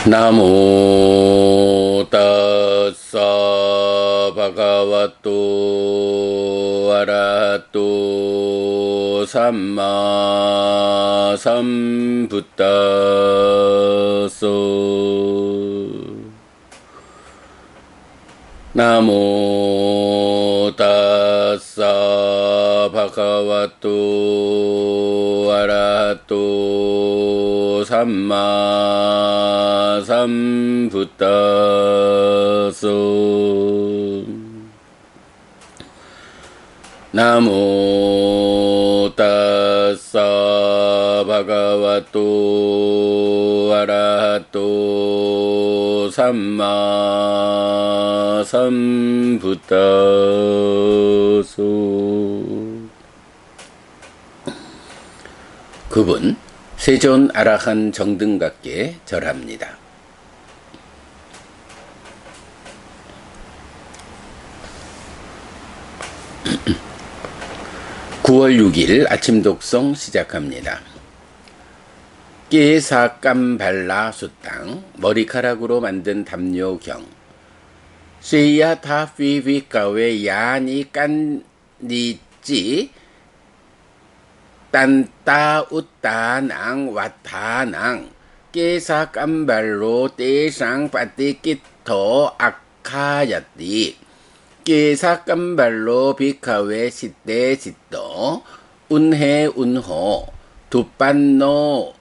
나모 따사 바가와또 아라또 삼마 삼부따소 나모 따사 바가와또 아라또 삼마 삼부따소 나모 따사 바가와또 아라또 삼마 삼부따소. 그분 세존 아라한 정등각께 절합니다. 9월 6일 아침 독송 시작합니다. 깨사깜발라 수땅 머리카락으로 만든 담요경 쇠야타 피비카웨 야니 깐니찌 딴따 우따낭 와타낭 깨사깜발로 떼상 빠띠끼토 아카야띠 깨사깜발로 비카웨 시떼 시또 운해 운호 두빤노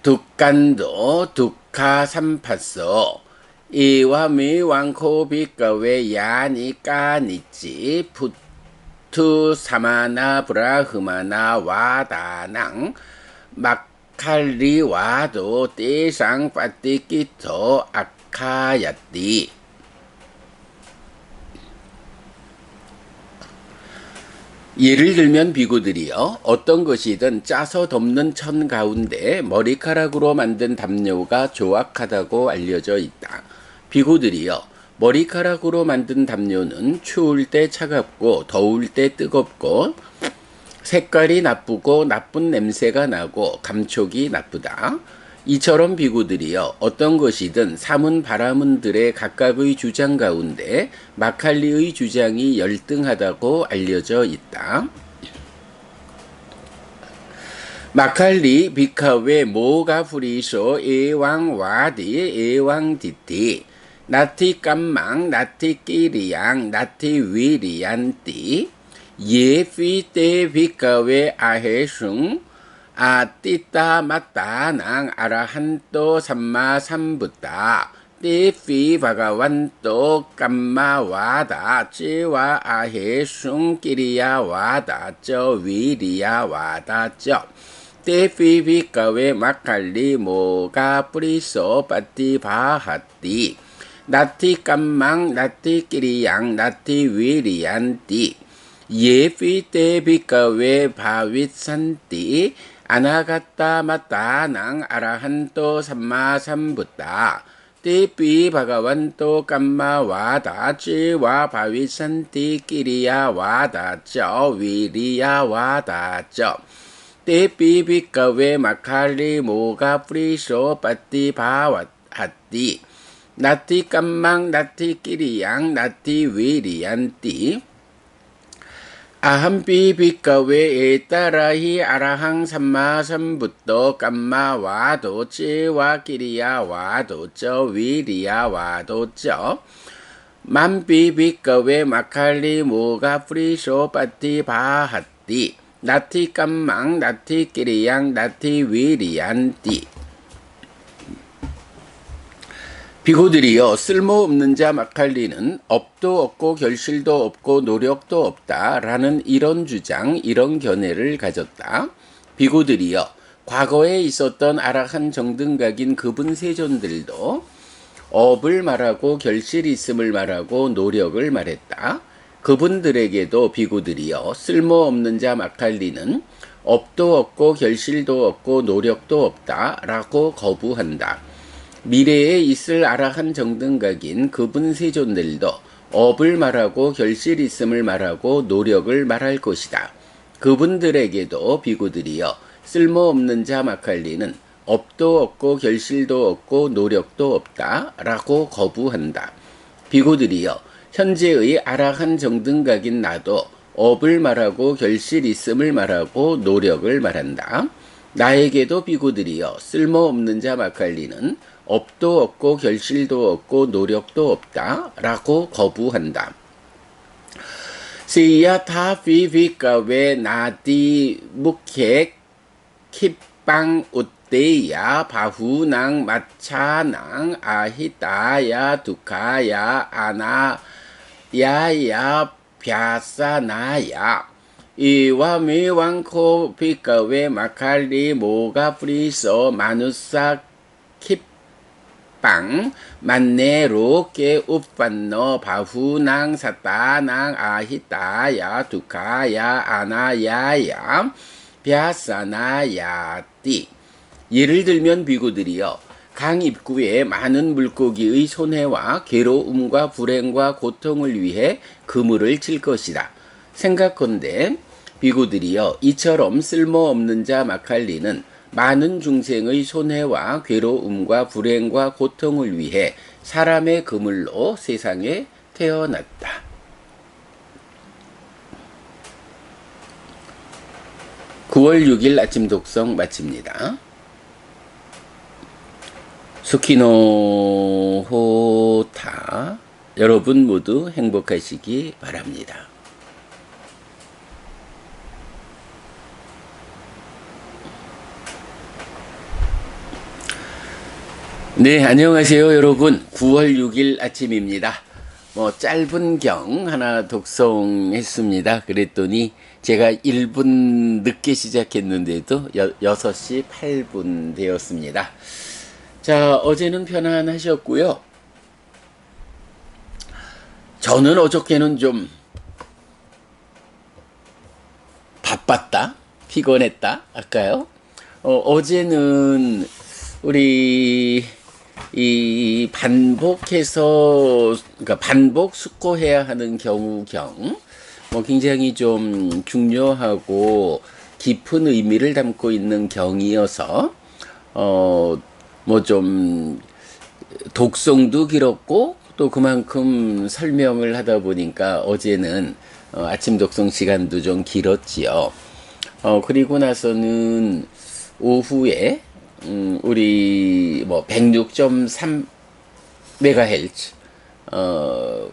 두깐도 두카 삼파소 이와 미왕코 비카웨 야니 까니찌 푸투 사마나 브라흐마나 와다낭 마칼리 와도 떼상 빠띠끼토 아카야띠. 예를 들면 비구들이여 어떤 것이든 짜서 덮는 천 가운데 머리카락으로 만든 담요가 조악하다고 알려져 있다. 비구들이여 머리카락으로 만든 담요는 추울 때 차갑고 더울 때 뜨겁고 색깔이 나쁘고 나쁜 냄새가 나고 감촉이 나쁘다. 이처럼 비구들이여 어떤 것이든 사문 바라문들의 각각의 주장 가운데 마칼리의 주장이 열등하다고 알려져 있다. 마칼리 비카웨 모가프리소 에왕와디 에왕디티 나티 깜망 나티 끼리양 나티 위리얀띠 예피테 비카웨 아헤숭 아띠따 마따낭 아라한또 삼마 삼부따 띠피 바가완또 깜마와다 찌와 아헤숭 끼리야 와다 쩌 위리야 와다 쩌 띠피 비카웨 마칼리 모가 뿌리소 빠띠 바하띠 나티 깜망 나티 끼리양 나티 위리얀띠 예피 때 비카웨 바윗산띠 아나가따 마따낭 아라한또 삼마 삼부따 띠피 바가완또 깜마 와다 찌와 바윗산띠 끼리야 와다 쩌 위리야 와다 쩌 띠피 비카웨 마칼리 모가 프리소 빠띠 바와하띠 나티 깜망 나티 끼리양 나티 위리얀띠 아함피 비카웨 에따라히 아라항 삼마 삼부또 깜마 와도 찌와 끼리야 와도 쩌 위리야 와도 쩌 만피 비카웨 마칼리 모가 프리소 빠띠 바하띠 나티 깜망 나티 끼리양 나티 위리얀띠. 비구들이여 쓸모없는 자 마칼리는 업도 없고 결실도 없고 노력도 없다 라는 이런 주장 이런 견해를 가졌다. 비구들이여 과거에 있었던 아라한 정등각인 그분 세존들도 업을 말하고 결실이 있음을 말하고 노력을 말했다. 그분들에게도 비구들이여 쓸모없는 자 마칼리는 업도 없고 결실도 없고 노력도 없다 라고 거부한다. 미래에 있을 아라한 정등각인 그분 세존들도 업을 말하고 결실 있음을 말하고 노력을 말할 것이다. 그분들에게도 비구들이여 쓸모없는 자 마칼리는 업도 없고 결실도 없고 노력도 없다 라고 거부한다. 비고들이여 현재의 아라한 정등각인 나도 업을 말하고 결실 있음을 말하고 노력을 말한다. 나에게도 비고들이여 쓸모없는 자 마칼리는 업도 없고 결실도 없고 노력도 없다 라고 거부한다. 시야타 피비카웨 나디 무케 킵방 웃데야 바후낭 마차낭 아히다야 두카야 아나야야 벼사나야 이와 미왕코 피카웨 마칼리 모가 프리소 마누사 킵방 만네로 게 우판노 바후낭 사타낭 아히다야 두카야 아나야야 벼사나야띠. 예를 들면 비구들이여 강 입구에 많은 물고기의 손해와 괴로움과 불행과 고통을 위해 그물을 칠 것이다. 생각건대 비구들이여 이처럼 쓸모없는 자 마칼리는 많은 중생의 손해와 괴로움과 불행과 고통을 위해 사람의 그물로 세상에 태어났다. (9월 6일) 아침 독성 마칩니다. 수키노 호타. 여러분 모두 행복하시기 바랍니다. 네, 안녕하세요 여러분. 9월 6일 아침입니다. 짧은 경 하나 독송했습니다. 그랬더니 제가 1분 늦게 시작했는데도 6시 8분 되었습니다. 자, 어제는 편안하셨고요. 저는 어저께는 좀 바빴다, 피곤했다 할까요? 어제는 우리 이 반복해서, 그러니까 반복 숙고해야 하는 경우경, 굉장히 좀 중요하고 깊은 의미를 담고 있는 경이어서 좀 독송도 길었고 또 그만큼 설명을 하다 보니까 어제는 아침 독송 시간도 좀 길었지요. 그리고 나서는 오후에 우리 106.3 메가헤르츠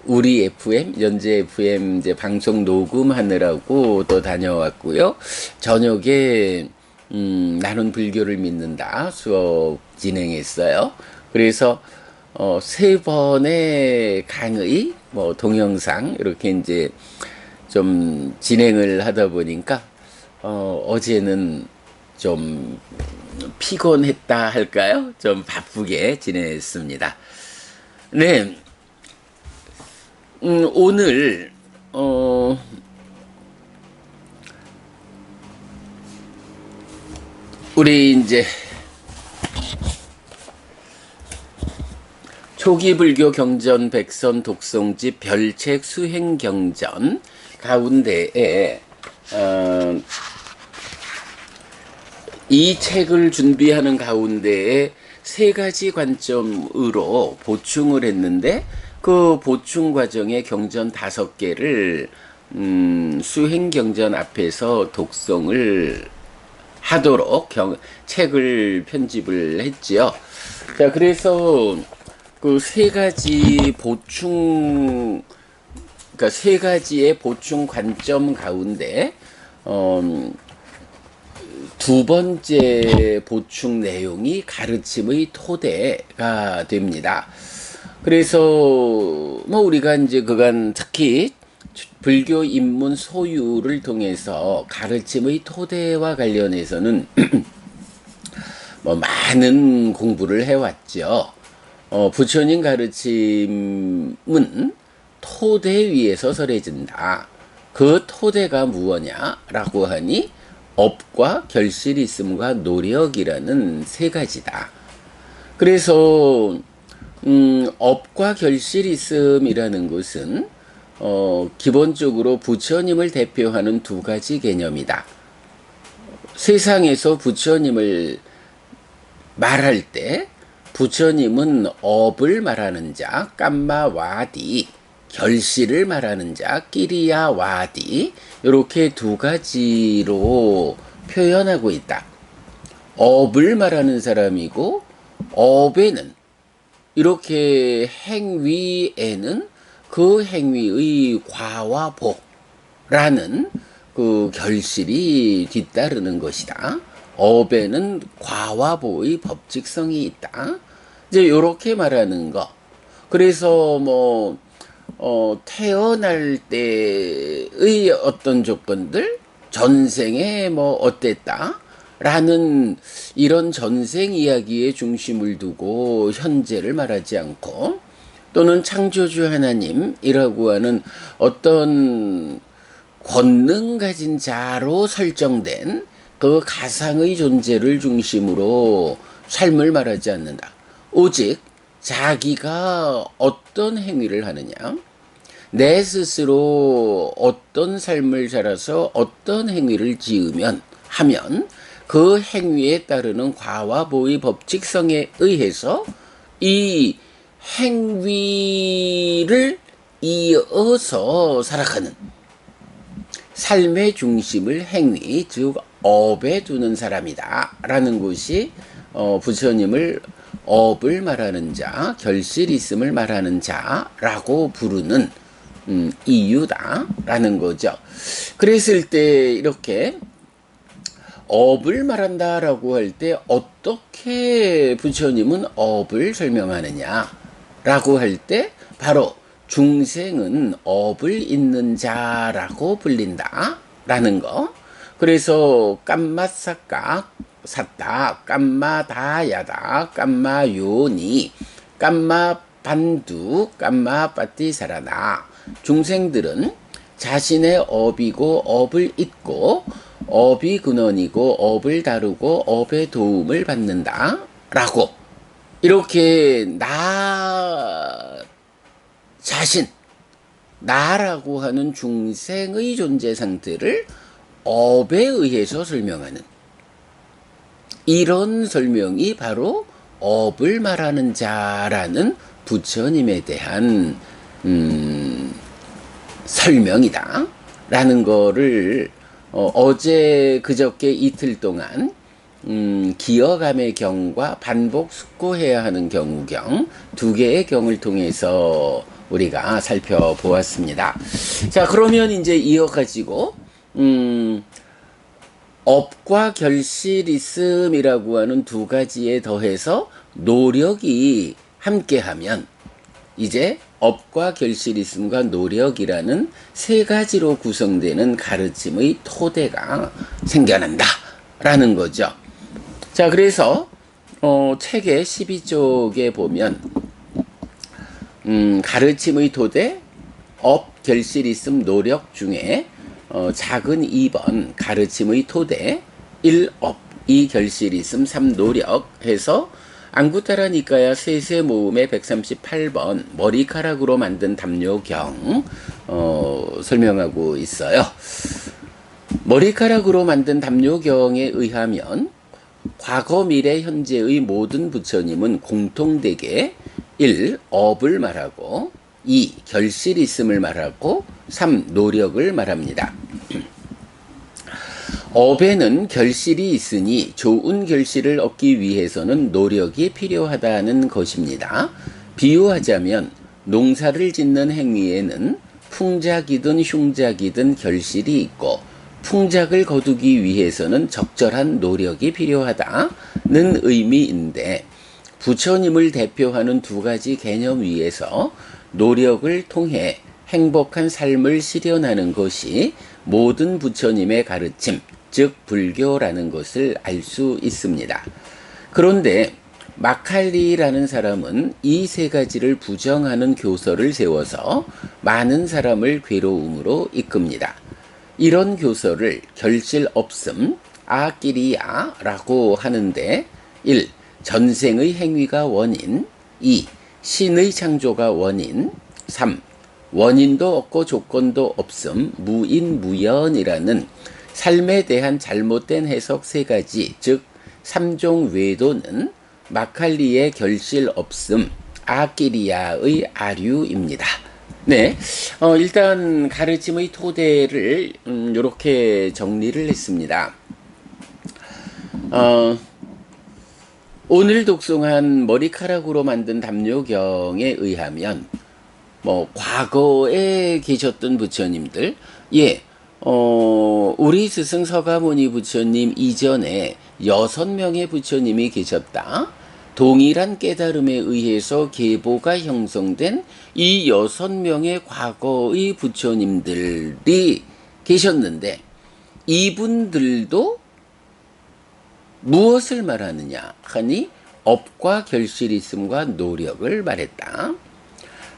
우리 FM, 연재 FM 이제 방송 녹음하느라고 또 다녀왔고요. 저녁에 나는 불교를 믿는다 수업 진행했어요. 그래서 3번의 강의 동영상 이렇게 이제 좀 진행을 하다 보니까 어제는 좀 피곤했다 할까요? 좀 바쁘게 지냈습니다. 네. 오늘 우리 이제 초기 불교 경전 백선 독송집 별책 수행 경전 가운데에 이 책을 준비하는 가운데에 3가지 관점으로 보충을 했는데 그 보충 과정에 경전 5개를 수행 경전 앞에서 독송을 하도록 책을 편집을 했지요. 자, 그래서 그 3가지 보충, 그러니까 3가지의 보충 관점 가운데 두 번째 보충 내용이 가르침의 토대가 됩니다. 그래서 우리가 이제 그간 특히 불교 입문 소유를 통해서 가르침의 토대와 관련해서는 많은 공부를 해왔죠. 부처님 가르침은 토대 위에서 설해진다. 그 토대가 무엇냐라고 하니 업과 결실이 있음과 노력이라는 3가지다. 그래서 업과 결실이 있음이라는 것은 기본적으로 부처님을 대표하는 2가지 개념이다. 세상에서 부처님을 말할 때 부처님은 업을 말하는 자 깜마와디, 결실을 말하는 자 끼리야와디, 이렇게 두 가지로 표현하고 있다. 업을 말하는 사람이고 업에는, 이렇게 행위에는 그 행위의 과와 보라는 그 결실이 뒤따르는 것이다. 업에는 과와 보의 법칙성이 있다. 이제 이렇게 말하는 거. 그래서 태어날 때의 어떤 조건들, 전생에 어땠다 라는 이런 전생 이야기에 중심을 두고 현재를 말하지 않고, 또는 창조주 하나님이라고 하는 어떤 권능 가진 자로 설정된 그 가상의 존재를 중심으로 삶을 말하지 않는다. 오직 자기가 어떤 행위를 하느냐, 내 스스로 어떤 삶을 살아서 어떤 행위를 하면 그 행위에 따르는 과와 보의 법칙성에 의해서 이 행위를 이어서 살아가는 삶의 중심을 행위, 즉 업에 두는 사람이다 라는 것이 부처님을 업을 말하는 자, 결실 있음을 말하는 자라고 부르는 이유다 라는 거죠. 그랬을 때 이렇게 업을 말한다 라고 할 때 어떻게 부처님은 업을 설명하느냐 라고 할 때 바로 중생은 업을 잇는 자라고 불린다 라는 거. 그래서 깜마사까 샀다, 깜마다야다, 깜마요니, 깜마반두, 깜마빠띠사라다. 중생들은 자신의 업이고 업을 잇고 업이 근원이고 업을 다루고 업의 도움을 받는다 라고, 이렇게 나 자신, 나라고 하는 중생의 존재 상태를 업에 의해서 설명하는, 이런 설명이 바로 업을 말하는 자라는 부처님에 대한 설명이다 라는 거를 어제 그저께 이틀 동안 기어감의 경과 반복 숙고해야 하는 경우경 두 개의 경을 통해서 우리가 살펴보았습니다. 자, 그러면 이제 이어가지고 업과 결실 있음이라고 하는 두 가지에 더해서 노력이 함께하면 이제 업과 결실 있음과 노력이라는 세 가지로 구성되는 가르침의 토대가 생겨난다 라는 거죠. 자, 그래서 책의 12쪽에 보면 가르침의 토대, 업, 결실 있음, 노력 중에 작은 2번 가르침의 토대, 1업, 2 결실 있음, 3 노력 해서 앙구타라 니까야 세세 모음의 138번 머리카락으로 만든 담요경 설명하고 있어요. 머리카락으로 만든 담요경에 의하면 과거 미래 현재의 모든 부처님은 공통되게 1. 업을 말하고 2. 결실 있음을 말하고 3. 노력을 말합니다. 업에는 결실이 있으니 좋은 결실을 얻기 위해서는 노력이 필요하다는 것입니다. 비유하자면 농사를 짓는 행위에는 풍작이든 흉작이든 결실이 있고 풍작을 거두기 위해서는 적절한 노력이 필요하다는 의미인데, 부처님을 대표하는 두 가지 개념 위에서 노력을 통해 행복한 삶을 실현하는 것이 모든 부처님의 가르침, 즉 불교라는 것을 알 수 있습니다. 그런데 마칼리라는 사람은 이 세 가지를 부정하는 교서를 세워서 많은 사람을 괴로움으로 이끕니다. 이런 교서를 결실 없음, 아끼리야라고 하는데 1. 전생의 행위가 원인, 2. 신의 창조가 원인, 3. 원인도 없고 조건도 없음, 무인무연이라는 삶에 대한 잘못된 해석 세 가지, 즉 3종 외도는 마칼리의 결실 없음, 아끼리아의 아류입니다. 네, 일단 가르침의 토대를 이렇게 정리를 했습니다. 오늘 독송한 머리카락으로 만든 담요경에 의하면 과거에 계셨던 부처님들, 예, 우리 스승 서가모니 부처님 이전에 6명의 부처님이 계셨다. 동일한 깨달음에 의해서 계보가 형성된 이 6명의 과거의 부처님들이 계셨는데, 이분들도 무엇을 말하느냐 하니 업과 결실이 있음과 노력을 말했다.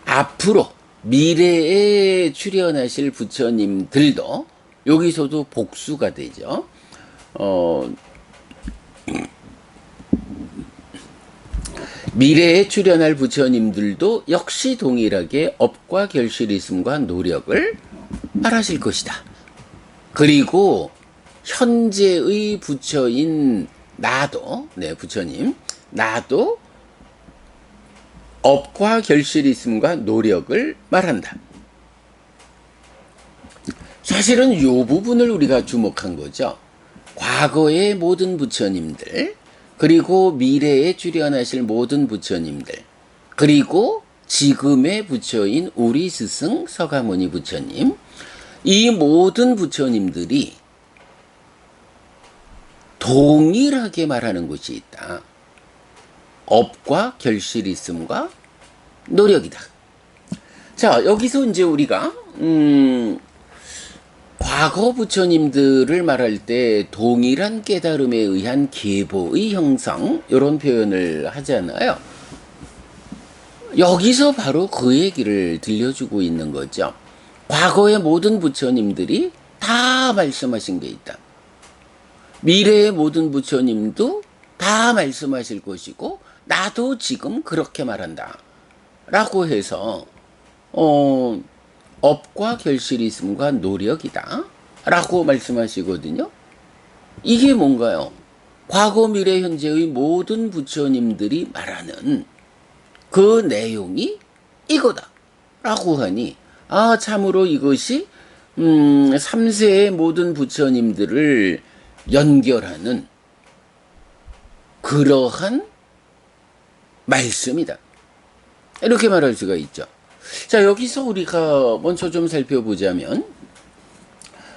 앞으로 미래에 출현하실 부처님들도 여기서도 복수가 되죠. 미래에 출현할 부처님들도 역시 동일하게 업과 결실이 있음과 노력을 말하실 것이다. 그리고 현재의 부처인 나도, 네, 부처님, 나도 업과 결실이 있음과 노력을 말한다. 사실은 이 부분을 우리가 주목한 거죠. 과거의 모든 부처님들, 그리고 미래에 출현하실 모든 부처님들, 그리고 지금의 부처인 우리 스승 서가모니 부처님, 이 모든 부처님들이 동일하게 말하는 것이 있다. 업과 결실이 있음과 노력이다. 자, 여기서 이제 우리가 과거 부처님들을 말할 때 동일한 깨달음에 의한 계보의 형성, 이런 표현을 하잖아요. 여기서 바로 그 얘기를 들려주고 있는 거죠. 과거의 모든 부처님들이 다 말씀하신 게 있다. 미래의 모든 부처님도 다 말씀하실 것이고 나도 지금 그렇게 말한다 라고 해서 업과 결실이 있음과 노력이다 라고 말씀하시거든요. 이게 뭔가요? 과거 미래 현재의 모든 부처님들이 말하는 그 내용이 이거다 라고 하니, 참으로 이것이 3세의 모든 부처님들을 연결하는 그러한 말씀이다. 이렇게 말할 수가 있죠. 자, 여기서 우리가 먼저 좀 살펴보자면,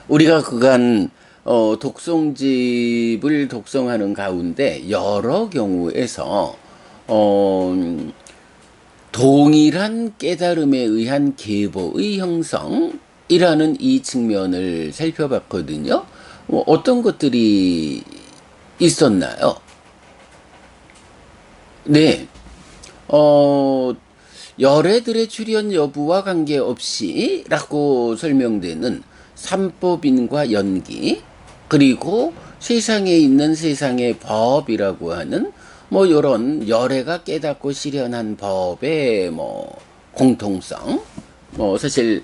우리가 그간 독송집을 독송하는 가운데 여러 경우에서 동일한 깨달음에 의한 계보의 형성이라는 이 측면을 살펴봤거든요. 어떤 것들이 있었나요? 네, 열애들의 출현 여부와 관계없이 라고 설명되는 삼법인과 연기, 그리고 세상에 있는 세상의 법이라고 하는 요런 열애가 깨닫고 실현한 법의 공통성, 사실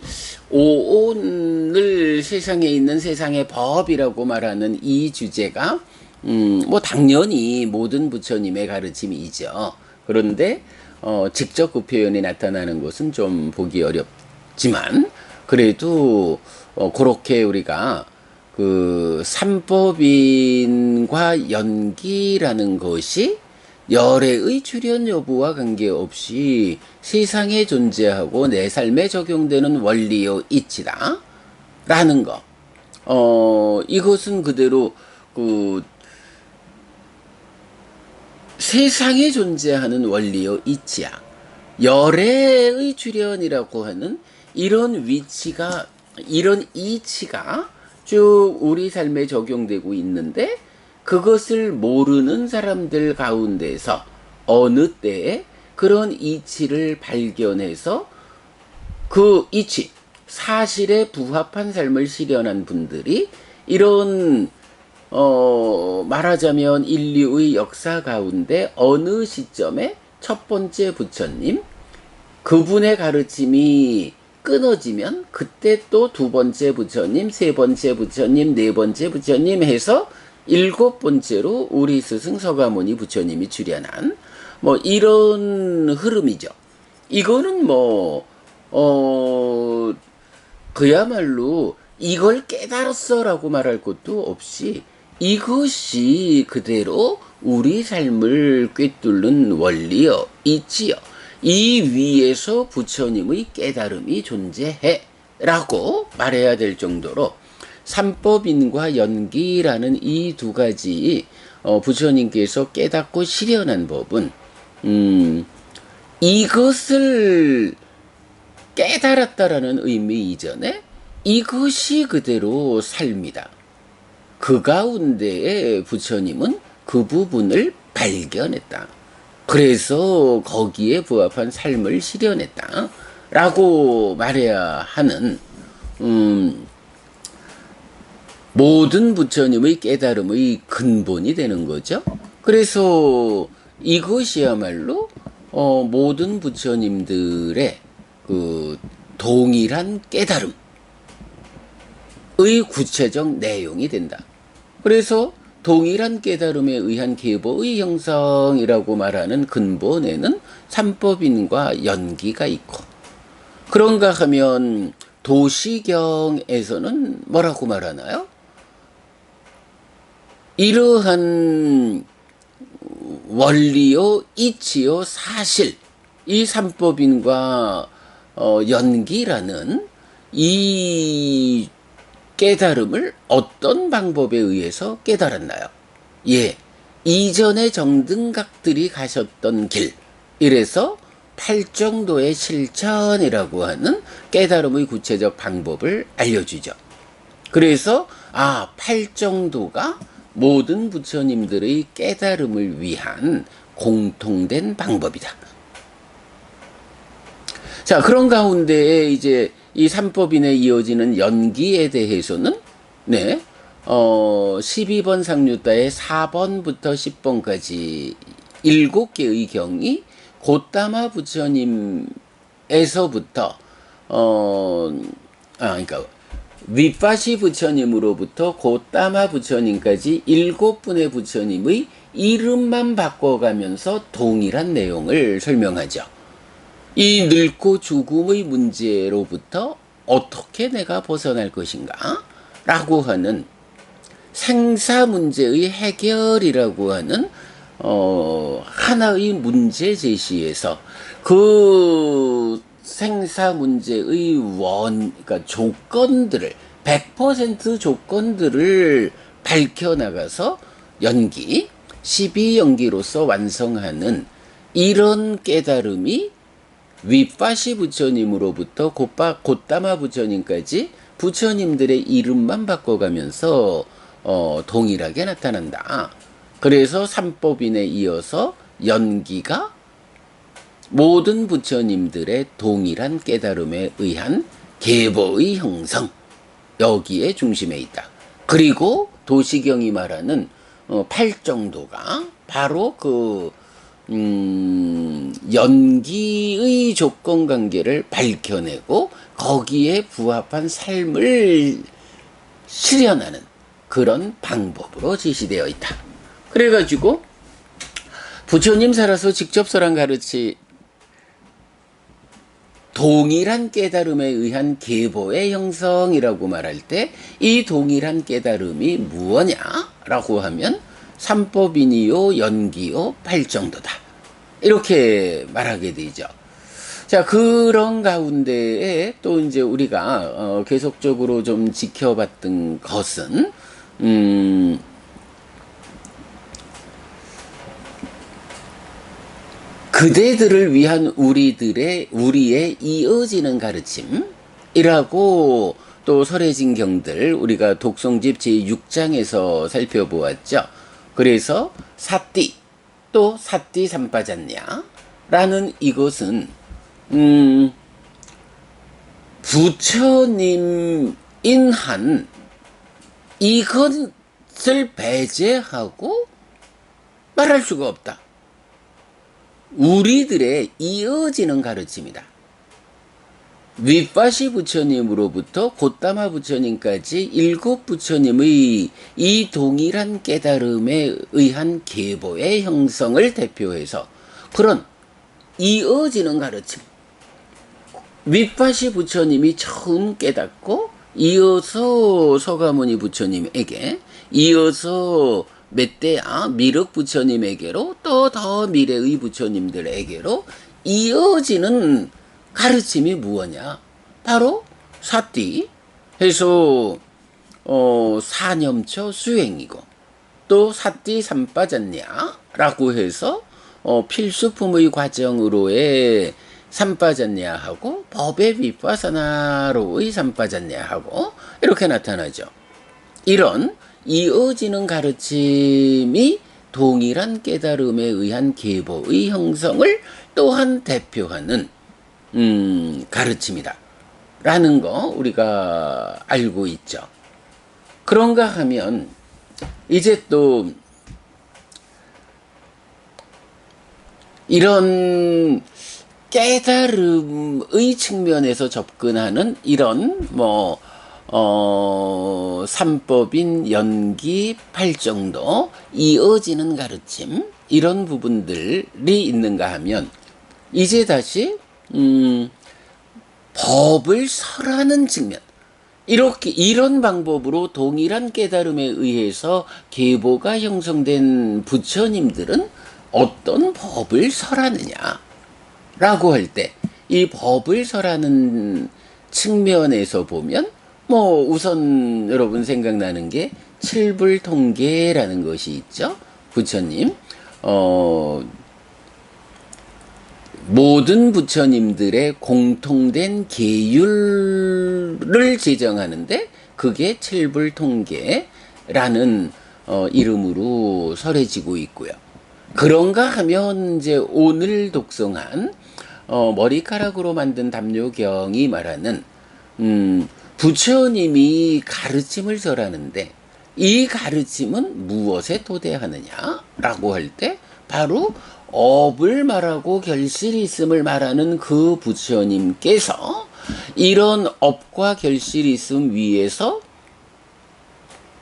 오온을 세상에 있는 세상의 법이라고 말하는 이 주제가 당연히 모든 부처님의 가르침이죠. 그런데 직접 그 표현이 나타나는 것은 좀 보기 어렵지만, 그래도 그렇게 우리가 그 삼법인과 연기라는 것이 열애의 출현 여부와 관계없이 세상에 존재하고 내 삶에 적용되는 원리요 이치다 라는 거. 이것은 그대로 그 세상에 존재하는 원리요 이치야. 열애의 출현이라고 하는 이런 위치가, 이런 이치가 쭉 우리 삶에 적용되고 있는데, 그것을 모르는 사람들 가운데서 어느 때에 그런 이치를 발견해서 그 이치, 사실에 부합한 삶을 실현한 분들이 이런 말하자면 인류의 역사 가운데 어느 시점에 첫 번째 부처님, 그분의 가르침이 끊어지면 그때 또 두 번째 부처님, 세 번째 부처님, 네 번째 부처님 해서 일곱 번째로 우리 스승 서가모니 부처님이 출연한 뭐 이런 흐름이죠. 이거는 뭐 그야말로 이걸 깨달았어라고 말할 것도 없이 이것이 그대로 우리 삶을 꿰뚫는 원리여 있지요. 이 위에서 부처님의 깨달음이 존재해 라고 말해야 될 정도로 삼법인과 연기라는 이 두 가지 부처님께서 깨닫고 실현한 법은 이것을 깨달았다라는 의미 이전에 이것이 그대로 삶이다. 그 가운데에 부처님은 그 부분을 발견했다. 그래서 거기에 부합한 삶을 실현했다. 라고 말해야 하는 모든 부처님의 깨달음의 근본이 되는 거죠. 그래서 이것이야말로 모든 부처님들의 그 동일한 깨달음의 구체적 내용이 된다. 그래서 동일한 깨달음에 의한 계보의 형성이라고 말하는 근본에는 삼법인과 연기가 있고, 그런가 하면 도시경에서는 뭐라고 말하나요? 이러한 원리요, 이치요, 사실, 이 삼법인과 연기라는 이 깨달음을 어떤 방법에 의해서 깨달았나요? 예, 이전의 정등각들이 가셨던 길, 이래서 팔정도의 실천이라고 하는 깨달음의 구체적 방법을 알려주죠. 그래서 팔정도가 모든 부처님들의 깨달음을 위한 공통된 방법이다. 자, 그런 가운데에 이제 이 삼법인에 이어지는 연기에 대해서는 12번 상류따의 4번부터 10번까지 7개의 경이 고따마 부처님에서부터 그러니까 윗바시 부처님으로부터 고따마 부처님까지 7분의 부처님의 이름만 바꿔가면서 동일한 내용을 설명하죠. 이 늙고 죽음의 문제로부터 어떻게 내가 벗어날 것인가? 라고 하는 생사 문제의 해결이라고 하는 하나의 문제 제시에서 그 생사 문제의 그러니까 조건들을 100% 조건들을 밝혀나가서 연기, 12연기로서 완성하는 이런 깨달음이 윗바시 부처님으로부터 고따마 부처님까지 부처님들의 이름만 바꿔가면서 동일하게 나타난다. 그래서 삼법인에 이어서 연기가 모든 부처님들의 동일한 깨달음에 의한 계보의 형성, 여기에 중심에 있다. 그리고 도시경이 말하는 팔정도가 바로 그 연기의 조건 관계를 밝혀내고 거기에 부합한 삶을 실현하는 그런 방법으로 제시되어 있다. 그래가지고 부처님 살아서 직접 설한 가르치 동일한 깨달음에 의한 계보의 형성이라고 말할 때 이 동일한 깨달음이 무엇냐라고 하면 삼법인이요, 연기요, 팔정도다. 이렇게 말하게 되죠. 자, 그런 가운데에 또 이제 우리가 계속적으로 좀 지켜봤던 것은 그대들을 위한 우리의 이어지는 가르침이라고 또 설해진경들 우리가 독송집 제6장에서 살펴보았죠. 그래서 사띠 또 사띠 삼빠졌냐 라는 이것은 부처님 인한 이것을 배제하고 말할 수가 없다. 우리들의 이어지는 가르침이다. 윗바시 부처님으로부터 곧다마 부처님까지 7부처님의 이 동일한 깨달음에 의한 계보의 형성을 대표해서 그런 이어지는 가르침. 윗바시 부처님이 처음 깨닫고 이어서 서가모니 부처님에게 이어서 멧대야 미륵 부처님에게로 또 더 미래의 부처님들에게로 이어지는 가르침이 무엇냐? 바로 사띠 해서 사념처 수행이고 또 사띠 삼빠졌냐라고 해서 필수품의 과정으로의 삼빠졌냐하고 법의 윗바사나로의 삼빠졌냐하고 이렇게 나타나죠. 이런 이어지는 가르침이 동일한 깨달음에 의한 계보의 형성을 또한 대표하는 가르침이다 라는 거 우리가 알고 있죠. 그런가 하면 이제 또 이런 깨달음의 측면에서 접근하는 이런 삼법인 연기 팔정도 이어지는 가르침 이런 부분들이 있는가 하면 이제 다시 법을 설하는 측면 이렇게 이런 방법으로 동일한 깨달음에 의해서 계보가 형성된 부처님들은 어떤 법을 설하느냐라고 할 때 이 법을 설하는 측면에서 보면 우선 여러분 생각나는 게 칠불통계라는 것이 있죠. 부처님 모든 부처님들의 공통된 계율을 제정하는데 그게 칠불통계라는 이름으로 설해지고 있고요. 그런가 하면 이제 오늘 독송한 머리카락으로 만든 담요경이 말하는 부처님이 가르침을 설하는데 이 가르침은 무엇에 토대하느냐라고 할 때 바로 업을 말하고 결실이 있음을 말하는 그 부처님께서 이런 업과 결실이 있음 위에서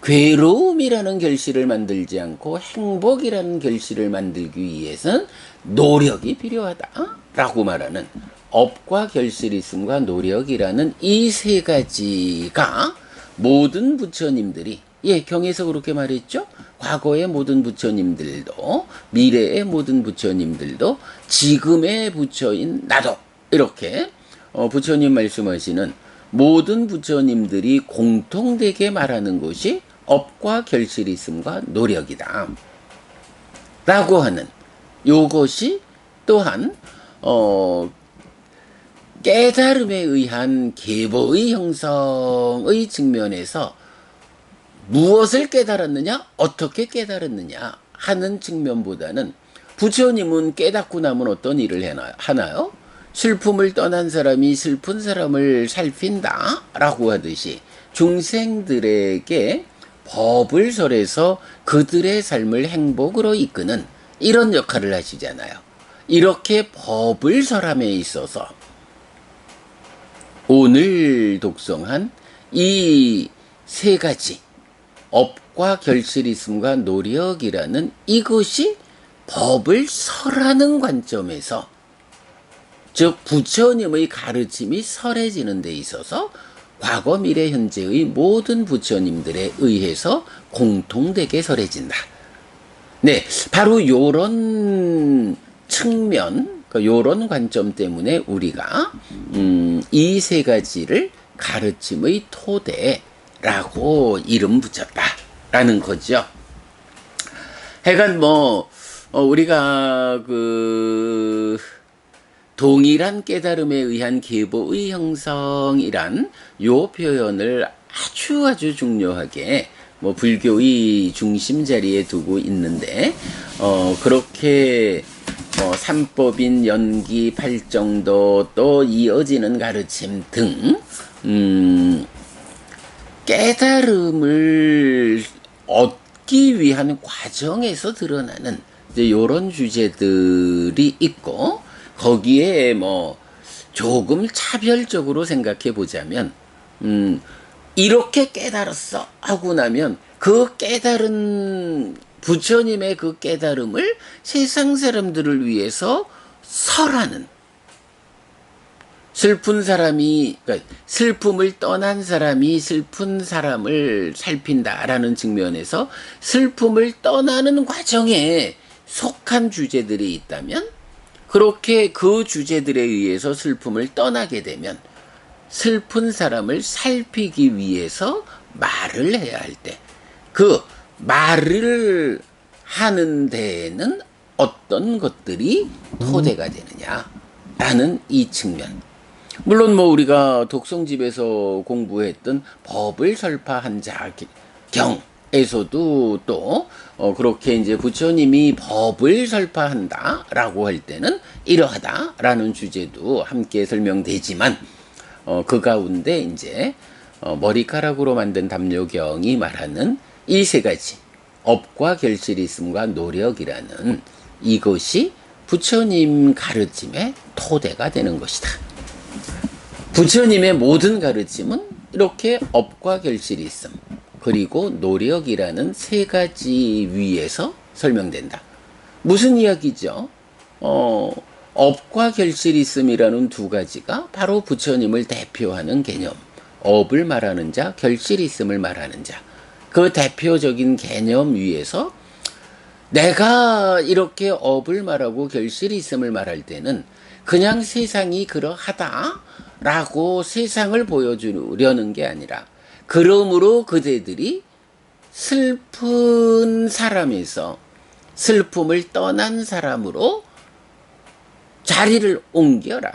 괴로움이라는 결실을 만들지 않고 행복이라는 결실을 만들기 위해서는 노력이 필요하다라고 말하는 업과 결실이 있음과 노력이라는 이 세 가지가 모든 부처님들이 경에서 그렇게 말했죠. 과거의 모든 부처님들도 미래의 모든 부처님들도 지금의 부처인 나도 이렇게 부처님 말씀하시는 모든 부처님들이 공통되게 말하는 것이 업과 결실이 있음과 노력이다 라고 하는 요것이 또한 깨달음에 의한 계보의 형성의 측면에서 무엇을 깨달았느냐 어떻게 깨달았느냐 하는 측면보다는 부처님은 깨닫고 나면 어떤 일을 하나요? 슬픔을 떠난 사람이 슬픈 사람을 살핀다 라고 하듯이 중생들에게 법을 설해서 그들의 삶을 행복으로 이끄는 이런 역할을 하시잖아요. 이렇게 법을 설함에 있어서 오늘 독송한 이 세 가지 업과 결실이 있음과 노력이라는 이것이 법을 설하는 관점에서 즉 부처님의 가르침이 설해지는 데 있어서 과거 미래 현재의 모든 부처님들에 의해서 공통되게 설해진다. 네, 바로 요런 측면, 요런 관점 때문에 우리가 이 세 가지를 가르침의 토대라고 이름 붙였다라는 거죠. 하여간 우리가 동일한 깨달음에 의한 계보의 형성이란 요 표현을 아주 중요하게 불교의 중심 자리에 두고 있는데 그렇게 삼법인 연기 팔정도 또 이어지는 가르침 등 깨달음을 얻기 위한 과정에서 드러나는 이제 요런 주제들이 있고 거기에 조금 차별적으로 생각해 보자면, 이렇게 깨달았어 하고 나면 그 깨달은 부처님의 그 깨달음을 세상 사람들을 위해서 설하는, 슬픈 사람이, 그러니까 슬픔을 떠난 사람이 슬픈 사람을 살핀다라는 측면에서 슬픔을 떠나는 과정에 속한 주제들이 있다면, 그렇게 그 주제들에 의해서 슬픔을 떠나게 되면 슬픈 사람을 살피기 위해서 말을 해야 할 때, 그 말을 하는 데에는 어떤 것들이 토대가 되느냐라는 이 측면. 물론 뭐 우리가 독성집에서 공부했던 법을 설파한 자 경에서도 또 그렇게 이제 부처님이 법을 설파한다라고 할 때는 이러하다라는 주제도 함께 설명되지만, 그 가운데 이제 머리카락으로 만든 담요경이 말하는 이 세 가지 업과 결실이 있음과 노력이라는 이것이 부처님 가르침의 토대가 되는 것이다. 부처님의 모든 가르침은 이렇게 업과 결실이 있음, 그리고 노력이라는 세 가지 위에서 설명된다. 무슨 이야기죠? 업과 결실이 있음이라는 두 가지가 바로 부처님을 대표하는 개념, 업을 말하는 자, 결실이 있음을 말하는 자, 그 대표적인 개념 위에서 내가 이렇게 업을 말하고 결실이 있음을 말할 때는 그냥 세상이 그러하다라고 세상을 보여주려는 게 아니라, 그러므로 그대들이 슬픈 사람에서 슬픔을 떠난 사람으로 자리를 옮겨라.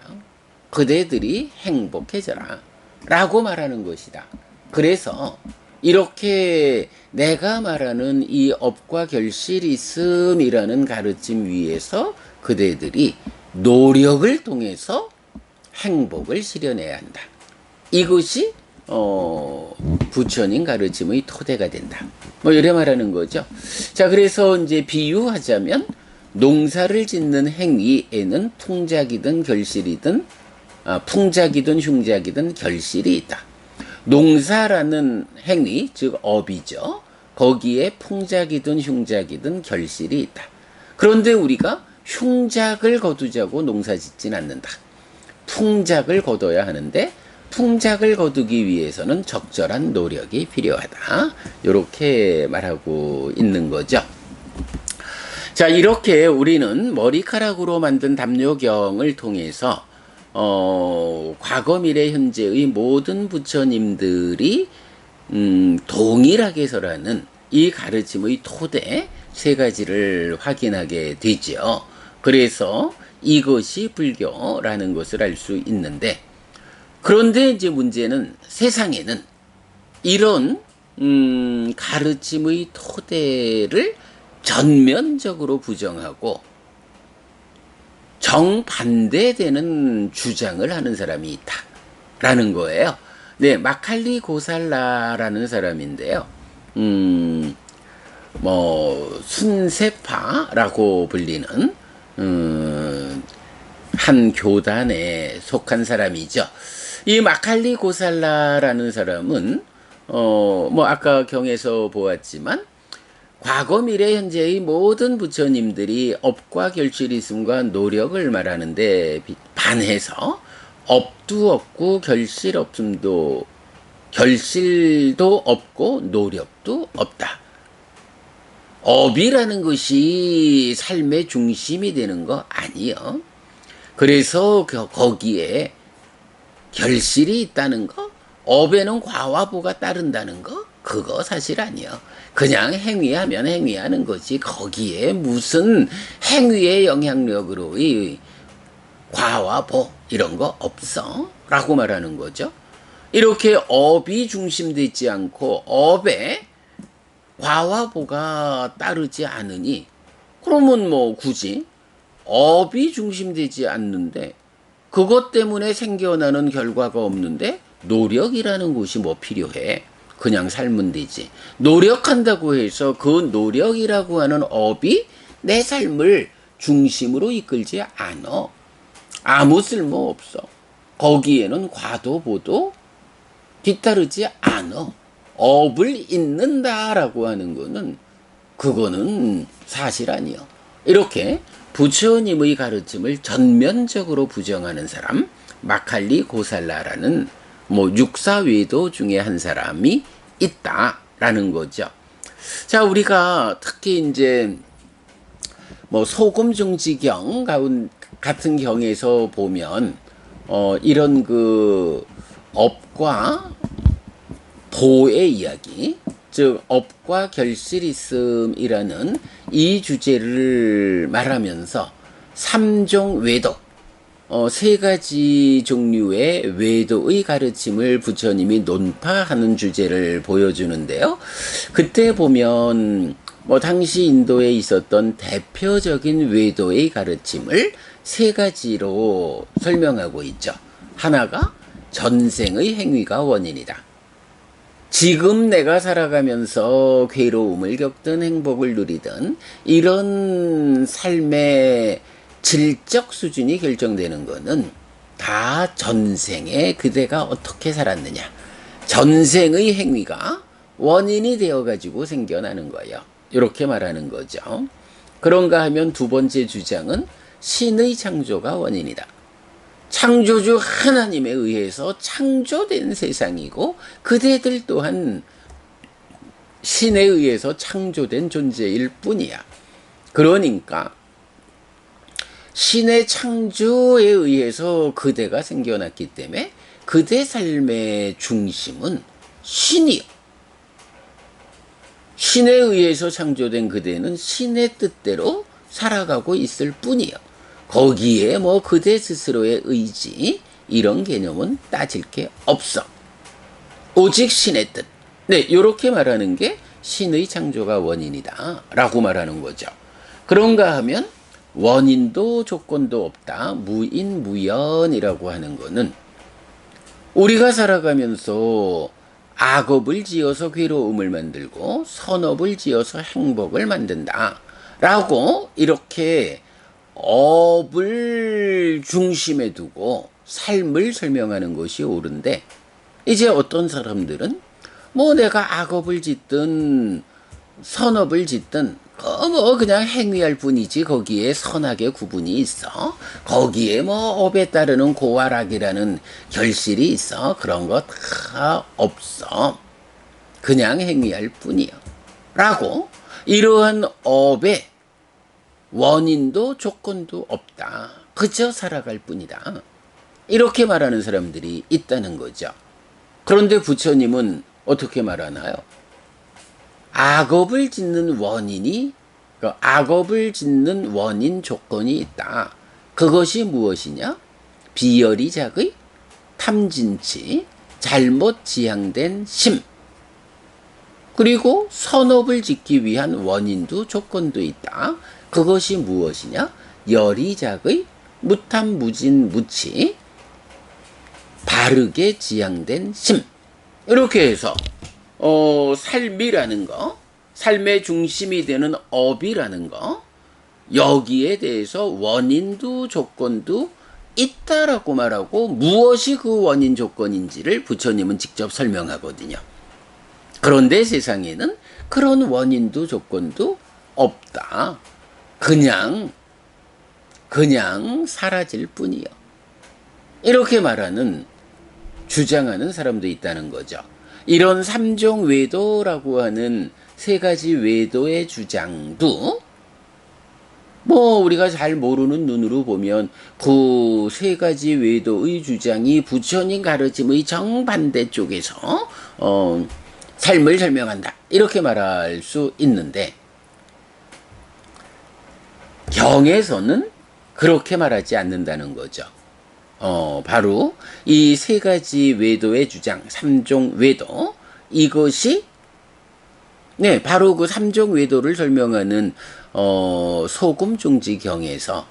그대들이 행복해져라. 라고 말하는 것이다. 그래서 이렇게 내가 말하는 이 업과 결실이 있음이라는 가르침 위에서 그대들이 노력을 통해서 행복을 실현해야 한다. 이것이 부처님 가르침의 토대가 된다. 뭐 이래 말하는 거죠. 자, 그래서 이제 비유하자면 농사를 짓는 행위에는 풍작이든 결실이든 풍작이든 흉작이든 결실이 있다. 농사라는 행위, 즉 업이죠. 거기에 풍작이든 흉작이든 결실이 있다. 그런데 우리가 흉작을 거두자고 농사 짓진 않는다. 풍작을 거둬야 하는데 풍작을 거두기 위해서는 적절한 노력이 필요하다. 이렇게 말하고 있는 거죠. 자, 이렇게 우리는 머리카락으로 만든 담요경을 통해서 과거, 미래, 현재의 모든 부처님들이 동일하게 설하는 이 가르침의 토대 세 가지를 확인하게 되죠. 그래서 이것이 불교라는 것을 알 수 있는데, 그런데 이제 문제는 세상에는 이런 가르침의 토대를 전면적으로 부정하고 정반대되는 주장을 하는 사람이 있다라는 거예요. 네, 마칼리 고살라라는 사람인데요. 뭐 순세파라고 불리는 한 교단에 속한 사람이죠. 이 마칼리 고살라라는 사람은 뭐 아까 경에서 보았지만 과거, 미래, 현재의 모든 부처님들이 업과 결실이 있음과 노력을 말하는데 반해서 업도 없고 결실도 없고 노력도 없다. 업이라는 것이 삶의 중심이 되는 거 아니요. 그래서 거기에 결실이 있다는 거, 업에는 과와 보가 따른다는 거, 그거 사실 아니요. 그냥 행위하면 행위하는 거지 거기에 무슨 행위의 영향력으로의 과와 보 이런 거 없어 라고 말하는 거죠. 이렇게 업이 중심되지 않고 업에 과와 보가 따르지 않으니, 그러면 뭐 굳이 업이 중심되지 않는데 그것 때문에 생겨나는 결과가 없는데 노력이라는 것이 뭐 필요해. 그냥 살면 되지. 노력한다고 해서 그 노력이라고 하는 업이 내 삶을 중심으로 이끌지 않아. 아무 쓸모 없어. 거기에는 과도 보도 뒤따르지 않아. 업을 잇는다라고 하는 거는 그거는 사실 아니요. 이렇게 부처님의 가르침을 전면적으로 부정하는 사람, 마칼리 고살라라는 육사외도 중에 한 사람이 있다라는 거죠. 자, 우리가 특히 이제 소금중지경 같은 경에서 보면 이런 그 업과 보의 이야기, 즉 업과 결실이 있음이라는 이 주제를 말하면서 삼종 외도, 세 가지 종류의 외도의 가르침을 부처님이 논파하는 주제를 보여주는데요. 그때 보면 당시 인도에 있었던 대표적인 외도의 가르침을 세 가지로 설명하고 있죠. 하나가 전생의 행위가 원인이다. 지금 내가 살아가면서 괴로움을 겪든 행복을 누리든 이런 삶의 질적 수준이 결정되는 것은 다 전생에 그대가 어떻게 살았느냐. 전생의 행위가 원인이 되어가지고 생겨나는 거예요. 이렇게 말하는 거죠. 그런가 하면 두 번째 주장은 신의 창조가 원인이다. 창조주 하나님에 의해서 창조된 세상이고 그대들 또한 신에 의해서 창조된 존재일 뿐이야. 그러니까 신의 창조에 의해서 그대가 생겨났기 때문에 그대 삶의 중심은 신이요. 신에 의해서 창조된 그대는 신의 뜻대로 살아가고 있을 뿐이요. 거기에 그대 스스로의 의지 이런 개념은 따질 게 없어. 오직 신의 뜻. 네, 이렇게 말하는 게 신의 창조가 원인이다 라고 말하는 거죠. 그런가 하면 원인도 조건도 없다. 무인무연이라고 하는 거는 우리가 살아가면서 악업을 지어서 괴로움을 만들고 선업을 지어서 행복을 만든다 라고 이렇게 업을 중심에 두고 삶을 설명하는 것이 옳은데, 이제 어떤 사람들은 내가 악업을 짓든 선업을 짓든 그냥 행위할 뿐이지 거기에 선악의 구분이 있어. 거기에 업에 따르는 고활악이라는 결실이 있어. 그런 거 다 없어. 그냥 행위할 뿐이야. 라고 이러한 업에 원인도 조건도 없다. 그저 살아갈 뿐이다. 이렇게 말하는 사람들이 있다는 거죠. 그런데 부처님은 어떻게 말하나요? 악업을 짓는 원인이, 악업을 짓는 원인 조건이 있다. 그것이 무엇이냐? 비열이작의 탐진치, 잘못 지향된 심. 그리고 선업을 짓기 위한 원인도 조건도 있다. 그것이 무엇이냐? 열이작의 무탐무진 무치, 바르게 지향된 심. 이렇게 해서 삶이라는 거, 삶의 중심이 되는 업이라는 거, 여기에 대해서 원인도 조건도 있다라고 말하고 무엇이 그 원인 조건인지를 부처님은 직접 설명하거든요. 그런데 세상에는 그런 원인도 조건도 없다. 그냥 사라질 뿐이요. 이렇게 주장하는 사람도 있다는 거죠. 이런 삼종 외도라고 하는 세 가지 외도의 주장도 우리가 잘 모르는 눈으로 보면 그 세 가지 외도의 주장이 부처님 가르침의 정반대 쪽에서 삶을 설명한다. 이렇게 말할 수 있는데 경에서는 그렇게 말하지 않는다는 거죠. 바로 이 세 가지 외도의 주장, 삼종 외도, 이것이 바로 그 삼종 외도를 설명하는 소금중지경에서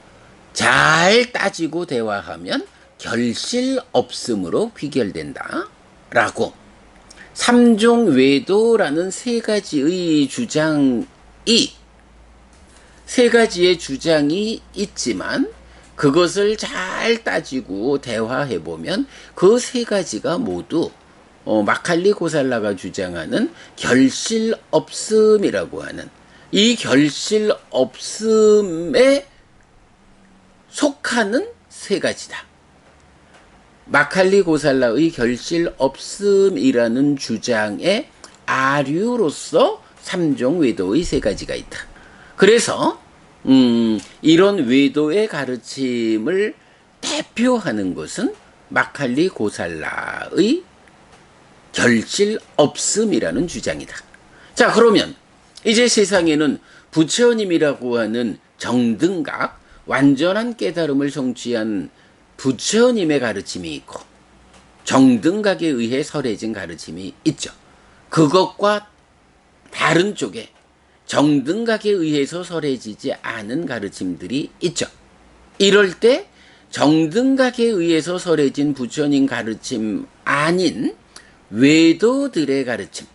잘 따지고 대화하면 결실 없음으로 귀결된다 라고, 삼종 외도라는 세 가지의 주장이, 세 가지의 주장이 있지만 그것을 잘 따지고 대화해 보면 그 세 가지가 모두 마칼리 고살라가 주장하는 결실 없음이라고 하는 이 결실 없음에 속하는 세 가지다. 마칼리 고살라의 결실 없음이라는 주장의 아류로서 삼종 외도의 세 가지가 있다. 그래서 이런 외도의 가르침을 대표하는 것은 마칼리 고살라의 결실 없음이라는 주장이다. 자, 그러면 이제 세상에는 부처님이라고 하는 정등각, 완전한 깨달음을 성취한 부처님의 가르침이 있고 정등각에 의해 설해진 가르침이 있죠. 그것과 다른 쪽에 정등각에 의해서 설해지지 않은 가르침들이 있죠. 이럴 때 정등각에 의해서 설해진 부처님 가르침 아닌 외도들의 가르침,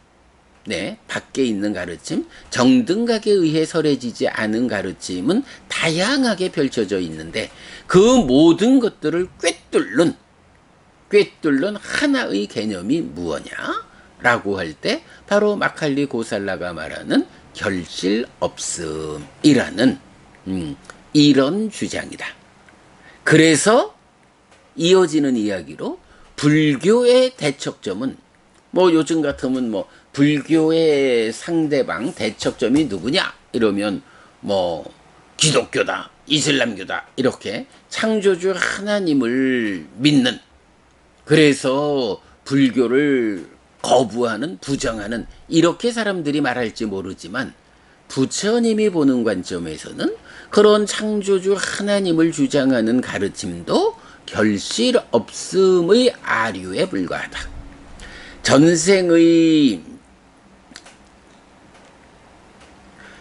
네, 밖에 있는 가르침, 정등각에 의해 설해지지 않은 가르침은 다양하게 펼쳐져 있는데 그 모든 것들을 꿰뚫는 하나의 개념이 무엇냐? 라고 할 때 바로 마칼리 고살라가 말하는 결실 없음이라는 이런 주장이다. 그래서 이어지는 이야기로 불교의 대척점은 뭐 요즘 같으면 뭐 불교의 상대방 대척점이 누구냐 이러면 뭐 기독교다, 이슬람교다 이렇게 창조주 하나님을 믿는, 그래서 불교를 거부하는, 부정하는 이렇게 사람들이 말할지 모르지만 부처님이 보는 관점에서는 그런 창조주 하나님을 주장하는 가르침도 결실 없음의 아류에 불과하다.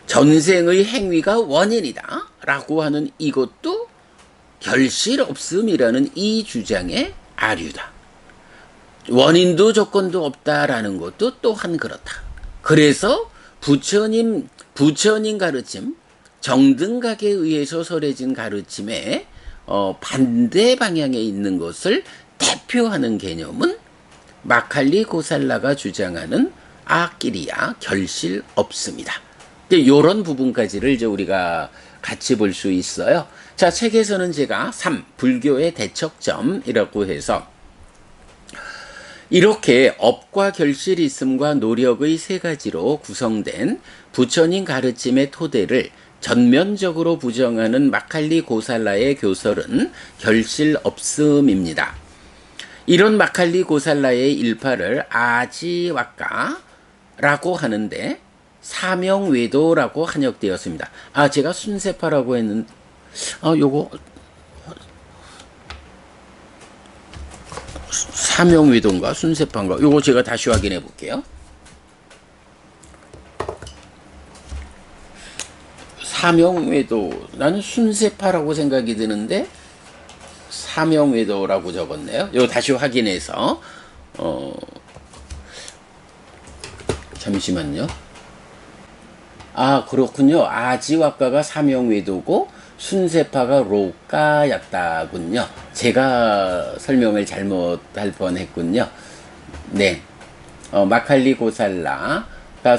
전생의 행위가 원인이다 라고 하는 이것도 결실 없음이라는 이 주장의 아류다. 원인도 조건도 없다라는 것도 또한 그렇다. 그래서 부처님 가르침, 정등각에 의해서 설해진 가르침의 반대 방향에 있는 것을 대표하는 개념은 마칼리 고살라가 주장하는 아끼리야 결실 없습니다. 이런 부분까지를 이제 우리가 같이 볼 수 있어요. 자, 책에서는 제가 3, 불교의 대척점이라고 해서 이렇게 업과 결실이 있음과 노력의 세 가지로 구성된 부처님 가르침의 토대를 전면적으로 부정하는 마칼리 고살라의 교설은 결실 없음입니다. 이런 마칼리 고살라의 일파를 아지와까라고 하는데 사명외도라고 한역되었습니다. 제가 순세파라고 했는데 요거 사명외도인가 순세파인가 요거 제가 다시 확인해 볼게요. 사명외도, 나는 순세파라고 생각이 드는데 사명외도라고 적었네요. 이거 다시 확인해서 잠시만요. 그렇군요. 아지와까가 사명외도고 순세파가 로까였다군요. 제가 설명을 잘못할 뻔했군요. 네, 마칼리 고살라가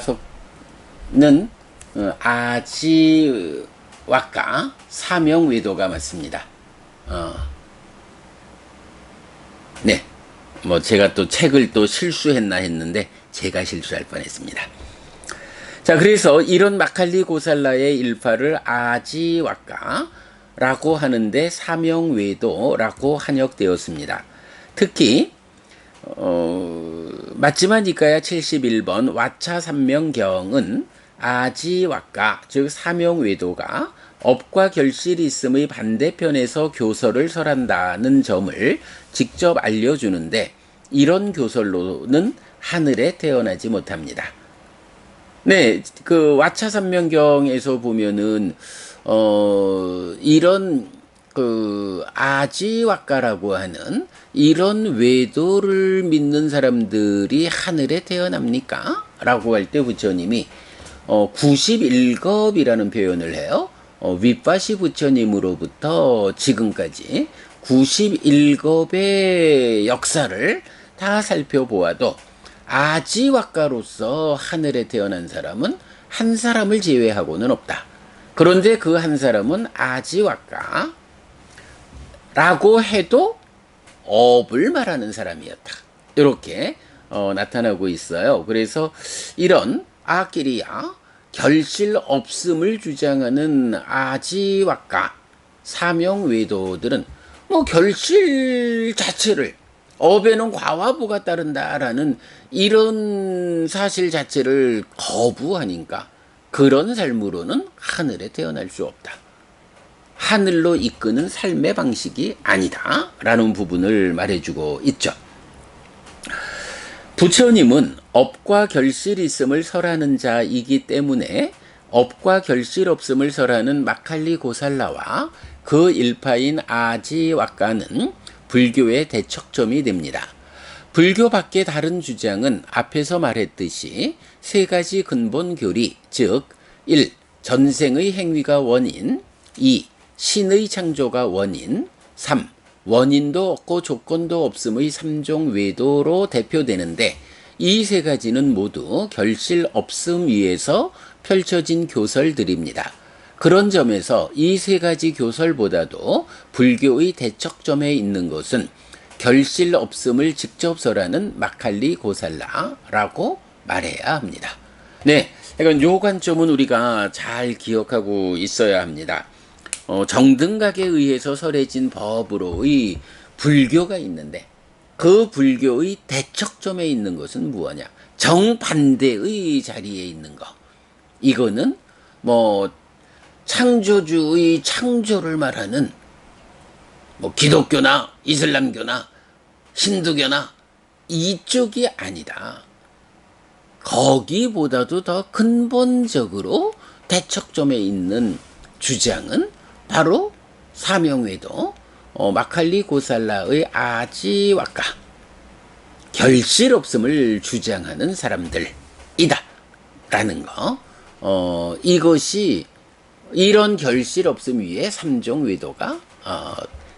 속는 아지와까 사명외도가 맞습니다. 네, 뭐 제가 또 책을 또 실수했나 했는데 제가 실수할 뻔했습니다. 자, 그래서 이런 마칼리 고살라의 일파를 아지와까라고 하는데 사명외도라고 한역되었습니다. 특히 맞지마 니까야 71번 와차삼명경은 아지와까, 즉 사명외도가 업과 결실이 있음의 반대편에서 교설을 설한다는 점을 직접 알려주는데 이런 교설로는 하늘에 태어나지 못합니다. 네, 그 와차삼명경에서 보면은 이런 그 아지와까라고 하는 이런 외도를 믿는 사람들이 하늘에 태어납니까? 라고 할 때 부처님이 91겁이라는 표현을 해요. 윗바시 부처님으로부터 지금까지 91겁의 역사를 다 살펴보아도 아지왁가로서 하늘에 태어난 사람은 한 사람을 제외하고는 없다. 그런데 그 한 사람은 아지왁가라고 해도 업을 말하는 사람이었다. 이렇게 나타나고 있어요. 그래서 이런 아끼리야 결실 없음을 주장하는 아지왁가 사명외도들은 뭐 결실 자체를 업에는 과화부가 따른다라는 이런 사실 자체를 거부하니까 그런 삶으로는 하늘에 태어날 수 없다. 하늘로 이끄는 삶의 방식이 아니다 라는 부분을 말해주고 있죠. 부처님은 업과 결실 있음을 설하는 자이기 때문에 업과 결실 없음을 설하는 마칼리 고살라와 그 일파인 아지왁가는 불교의 대척점이 됩니다. 불교 밖의 다른 주장은 앞에서 말했듯이 세 가지 근본 교리, 즉 1. 전생의 행위가 원인, 2. 신의 창조가 원인, 3. 원인도 없고 조건도 없음의 3종 외도로 대표되는데 이 세 가지는 모두 결실 없음 위에서 펼쳐진 교설들입니다. 그런 점에서 이 세 가지 교설보다도 불교의 대척점에 있는 것은 결실 없음을 직접 설하는 마칼리 고살라라고 말해야 합니다. 네, 그러니까 요 관점은 우리가 잘 기억하고 있어야 합니다. 정등각에 의해서 설해진 법으로의 불교가 있는데 그 불교의 대척점에 있는 것은 무엇이냐? 정반대의 자리에 있는 것. 이거는 뭐 창조주의 창조를 말하는 뭐 기독교나 이슬람교나 힌두교나 이쪽이 아니다. 거기보다도 더 근본적으로 대척점에 있는 주장은 바로 사명외도 마칼리 고살라의 아지왁가 결실 없음을 주장하는 사람들이다 라는 거. 이것이 이런 결실 없음 위에 삼종 외도가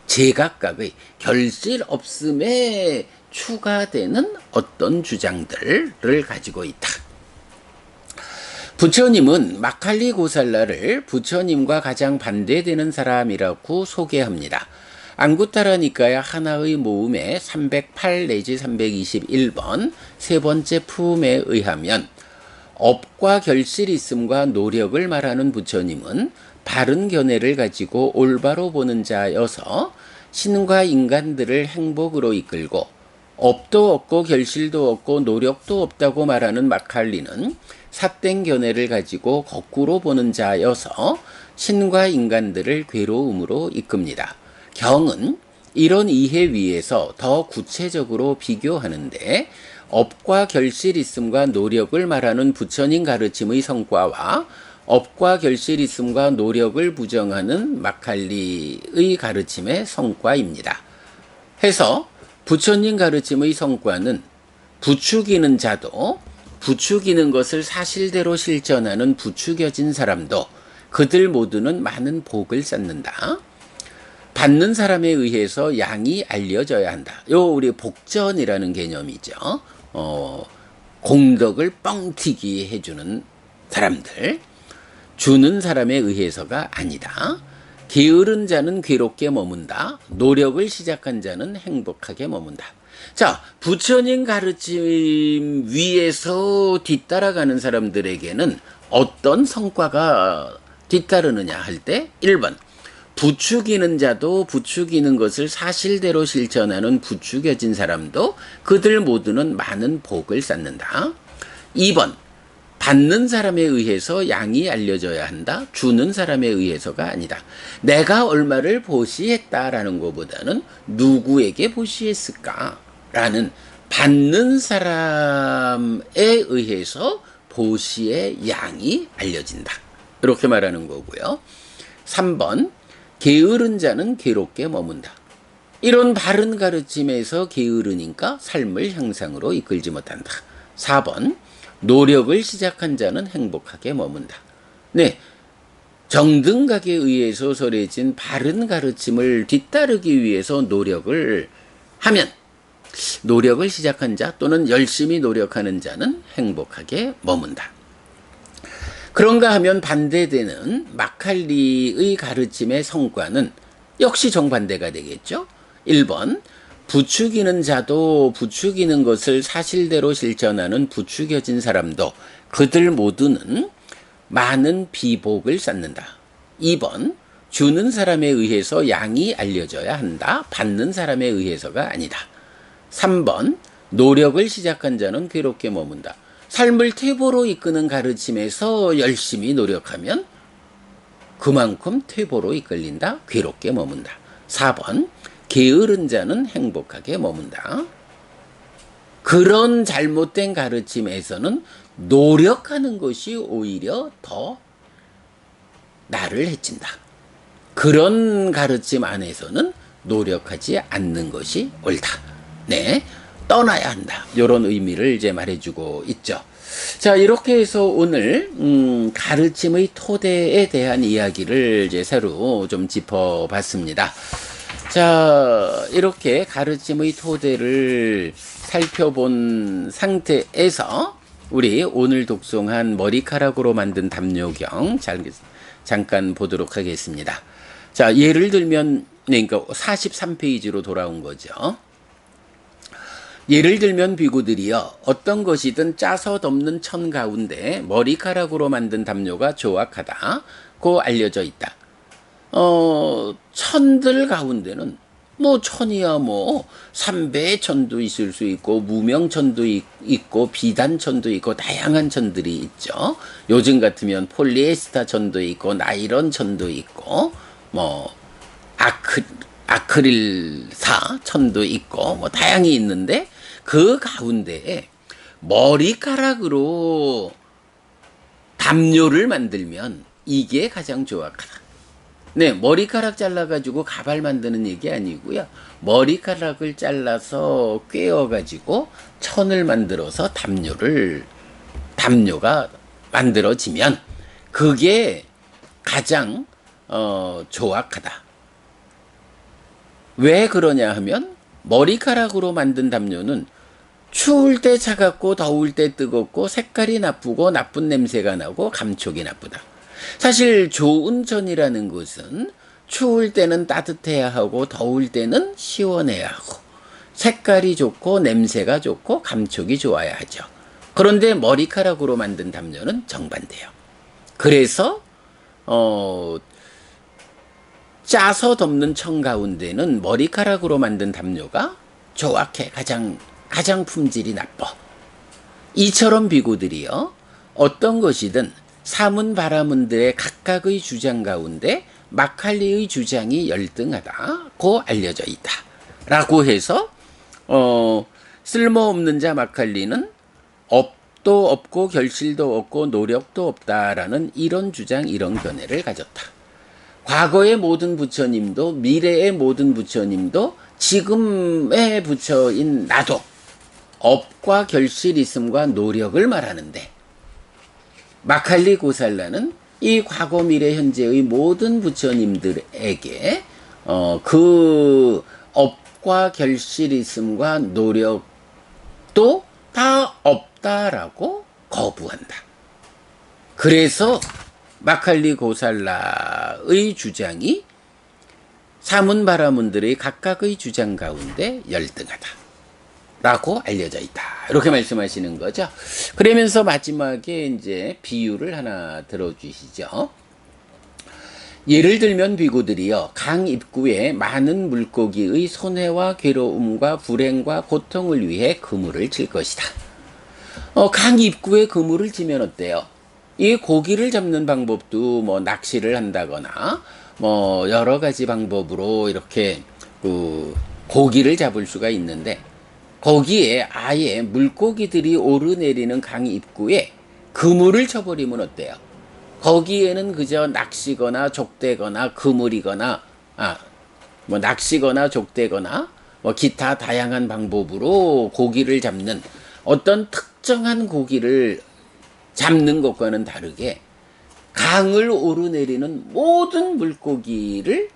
제각각의 결실 없음에 추가되는 어떤 주장들을 가지고 있다. 부처님은 마칼리 고살라를 부처님과 가장 반대되는 사람이라고 소개합니다. 앙구타라 니카야 하나의 모음의 308 내지 321번 세 번째 품에 의하면 업과 결실 있음과 노력을 말하는 부처님은 바른 견해를 가지고 올바로 보는 자여서 신과 인간들을 행복으로 이끌고 업도 없고 결실도 없고 노력도 없다고 말하는 마칼리는 삿된 견해를 가지고 거꾸로 보는 자여서 신과 인간들을 괴로움으로 이끕니다. 경은 이런 이해 위에서 더 구체적으로 비교하는데 업과 결실 있음과 노력을 말하는 부처님 가르침의 성과와 업과 결실 있음과 노력을 부정하는 마칼리의 가르침의 성과입니다. 해서 부처님 가르침의 성과는 부추기는 자도 부추기는 것을 사실대로 실천하는 부추겨진 사람도 그들 모두는 많은 복을 쌓는다. 받는 사람에 의해서 양이 알려져야 한다. 요 우리 복전이라는 개념이죠. 공덕을 뻥튀기 해주는 사람들. 주는 사람에 의해서가 아니다. 게으른 자는 괴롭게 머문다. 노력을 시작한 자는 행복하게 머문다. 자, 부처님 가르침 위에서 뒤따라가는 사람들에게는 어떤 성과가 뒤따르느냐 할 때 1번 부추기는 자도 부추기는 것을 사실대로 실천하는 부추겨진 사람도 그들 모두는 많은 복을 쌓는다. 2번 받는 사람에 의해서 양이 알려져야 한다. 주는 사람에 의해서가 아니다. 내가 얼마를 보시했다라는 것보다는 누구에게 보시했을까라는 받는 사람에 의해서 보시의 양이 알려진다. 이렇게 말하는 거고요. 3번 게으른 자는 괴롭게 머문다. 이런 바른 가르침에서 게으르니까 삶을 향상으로 이끌지 못한다. 4번 노력을 시작한 자는 행복하게 머문다. 네, 정등각에 의해서 설해진 바른 가르침을 뒤따르기 위해서 노력을 하면 노력을 시작한 자 또는 열심히 노력하는 자는 행복하게 머문다. 그런가 하면 반대되는 마칼리의 가르침의 성과는 역시 정반대가 되겠죠. 1번 부추기는 자도 부추기는 것을 사실대로 실천하는 부추겨진 사람도 그들 모두는 많은 비복을 쌓는다. 2번 주는 사람에 의해서 양이 알려져야 한다. 받는 사람에 의해서가 아니다. 3번 노력을 시작한 자는 괴롭게 머문다. 삶을 퇴보로 이끄는 가르침에서 열심히 노력하면 그만큼 퇴보로 이끌린다. 괴롭게 머문다. 4번 게으른 자는 행복하게 머문다. 그런 잘못된 가르침에서는 노력하는 것이 오히려 더 나를 해친다. 그런 가르침 안에서는 노력하지 않는 것이 옳다. 네, 떠나야 한다. 이런 의미를 이제 말해주고 있죠. 자, 이렇게 해서 오늘 가르침의 토대에 대한 이야기를 이제 새로 좀 짚어봤습니다. 자, 이렇게 가르침의 토대를 살펴본 상태에서 우리 오늘 독송한 머리카락으로 만든 담요경 잠깐 보도록 하겠습니다. 자, 예를 들면 그러니까 43페이지로 돌아온 거죠. 예를 들면 비구들이여 어떤 것이든 짜서 덮는 천 가운데 머리카락으로 만든 담요가 조악하다고 알려져 있다. 천들 가운데는 뭐 천이야 뭐 삼배의 천도 있을 수 있고 무명천도 있고 비단천도 있고 다양한 천들이 있죠. 요즘 같으면 폴리에스터 천도 있고 나일론 천도 있고 뭐 아크릴사 천도 있고 뭐 다양히 있는데 그 가운데에 머리카락으로 담요를 만들면 이게 가장 조악하다. 네, 머리카락 잘라가지고 가발 만드는 얘기 아니고요. 머리카락을 잘라서 꿰어가지고 천을 만들어서 담요가 만들어지면 그게 가장 조악하다. 왜 그러냐 하면 머리카락으로 만든 담요는 추울 때 차갑고 더울 때 뜨겁고 색깔이 나쁘고 나쁜 냄새가 나고 감촉이 나쁘다. 사실 좋은 천이라는 것은 추울 때는 따뜻해야 하고 더울 때는 시원해야 하고 색깔이 좋고 냄새가 좋고 감촉이 좋아야 하죠. 그런데 머리카락으로 만든 담요는 정반대요. 그래서 짜서 덮는 천 가운데는 머리카락으로 만든 담요가 조악해. 가장 품질이 나빠. 이처럼 비구들이요 어떤 것이든 사문 바라문들의 각각의 주장 가운데 마칼리의 주장이 열등하다고 알려져 있다. 라고 해서 쓸모없는 자 마칼리는 업도 없고 결실도 없고 노력도 없다라는 이런 주장, 이런 견해를 가졌다. 과거의 모든 부처님도 미래의 모든 부처님도 지금의 부처인 나도 업과 결실 있음과 노력을 말하는데 마칼리 고살라는 이 과거 미래 현재의 모든 부처님들에게 그 업과 결실 있음과 노력도 다 없다라고 거부한다. 그래서 마칼리 고살라의 주장이 사문바라문들의 각각의 주장 가운데 열등하다 라고 알려져 있다. 이렇게 말씀하시는 거죠. 그러면서 마지막에 이제 비유를 하나 들어주시죠. 예를 들면 비구들이여 강 입구에 많은 물고기의 손해와 괴로움과 불행과 고통을 위해 그물을 칠 것이다. 강 입구에 그물을 치면 어때요? 이 고기를 잡는 방법도 뭐 낚시를 한다거나 뭐 여러 가지 방법으로 이렇게 고기를 잡을 수가 있는데 거기에 아예 물고기들이 오르내리는 강 입구에 그물을 쳐버리면 어때요? 거기에는 그저 낚시거나 족대거나 그물이거나 뭐 낚시거나 족대거나 뭐 기타 다양한 방법으로 고기를 잡는 어떤 특정한 고기를 잡는 것과는 다르게 강을 오르내리는 모든 물고기를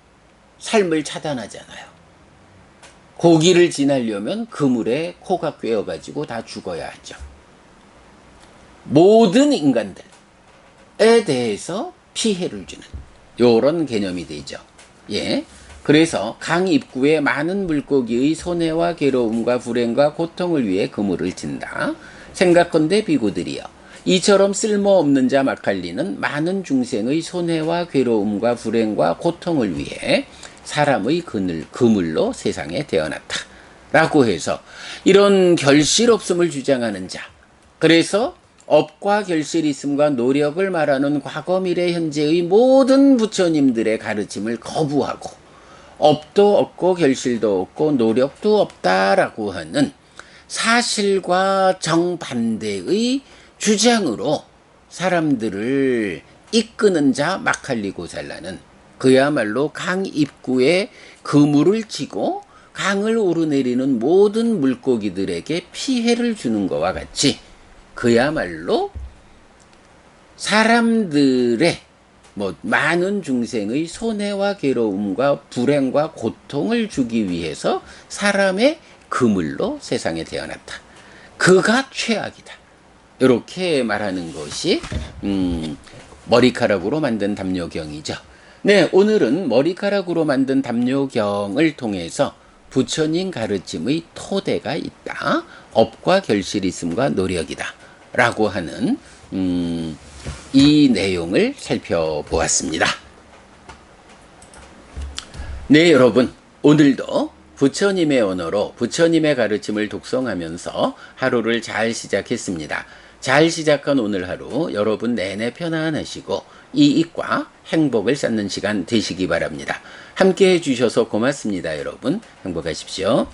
삶을 차단하잖아요. 고기를 지나려면 그물에 코가 꿰어가지고 다 죽어야 하죠. 모든 인간들에 대해서 피해를 주는 요런 개념이 되죠. 예. 그래서 강 입구에 많은 물고기의 손해와 괴로움과 불행과 고통을 위해 그물을 친다. 생각건대 비구들이여, 이처럼 쓸모없는 자 마칼리는 많은 중생의 손해와 괴로움과 불행과 고통을 위해 사람의 그물로 세상에 태어났다. 라고 해서 이런 결실 없음을 주장하는 자, 그래서 업과 결실 있음과 노력을 말하는 과거 미래 현재의 모든 부처님들의 가르침을 거부하고 업도 없고 결실도 없고 노력도 없다라고 하는 사실과 정반대의 주장으로 사람들을 이끄는 자 마칼리 고살라는 그야말로 강 입구에 그물을 치고 강을 오르내리는 모든 물고기들에게 피해를 주는 것과 같이 그야말로 사람들의 많은 중생의 손해와 괴로움과 불행과 고통을 주기 위해서 사람의 그물로 세상에 태어났다. 그가 최악이다. 이렇게 말하는 것이 머리카락으로 만든 담요경이죠. 네, 오늘은 머리카락으로 만든 담요경을 통해서 부처님 가르침의 토대가 있다. 업과 결실이 있음과 노력이다. 라고 하는 이 내용을 살펴보았습니다. 네, 여러분, 오늘도 부처님의 언어로 부처님의 가르침을 독송하면서 하루를 잘 시작했습니다. 잘 시작한 오늘 하루 여러분 내내 편안하시고 이익과 행복을 쌓는 시간 되시기 바랍니다. 함께 해주셔서 고맙습니다. 여러분 행복하십시오.